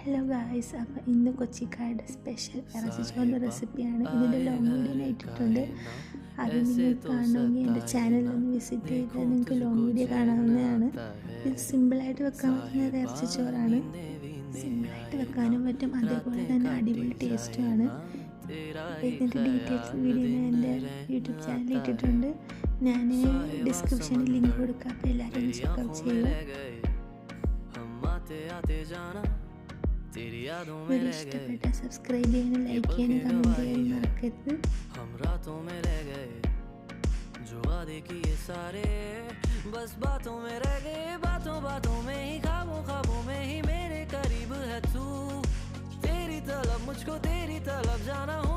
Hello guys, അപ്പോൾ ഇന്ന് കൊച്ചിക്കാരുടെ special ഇറച്ചിച്ചോറിൻ്റെ റെസിപ്പിയാണ്. ഇതിൻ്റെ ലോങ് വീഡിയോ ഞാൻ ഇട്ടിട്ടുണ്ട്. അത് നിങ്ങൾ കാണണമെങ്കിൽ എൻ്റെ ചാനലൊന്ന് വിസിറ്റ് ചെയ്താൽ നിങ്ങൾക്ക് ലോങ് വീഡിയോ കാണാവുന്നതാണ്. ഇത് സിമ്പിളായിട്ട് വെക്കാൻ പറ്റുന്ന ഒരു ഇറച്ചിച്ചോറാണ്. സിമ്പിളായിട്ട് വെക്കാനും പറ്റും, അതേപോലെ തന്നെ അടിപൊളി ടേസ്റ്റുമാണ്. ഇതിൻ്റെ ഡീറ്റെയിൽസ് വീഡിയോ ഞാൻ എൻ്റെ യൂട്യൂബ് ചാനലിൽ ഇട്ടിട്ടുണ്ട്. ഞാൻ ഡിസ്ക്രിപ്ഷനിൽ ലിങ്ക് കൊടുക്കാം, അപ്പോൾ എല്ലാവരും ചെക്കപ്പ് ചെയ്യുക. വീഡിയോ ഇഷ്ടപ്പെട്ട സബ്സ്ക്രൈബ് ചെയ്യാനും ലൈക്ക് ചെയ്യാനും കമൻറ്റ് ചെയ്യാനും മറക്കരുത്. हम रातों में रह गए जो वादे किए सारे, बस बातों में रह गए, बातों बातों में ही, ख्वाबों ख्वाबों में ही मेरे करीब है तू। तेरी तलब मुझको तेरी तलब जाना हो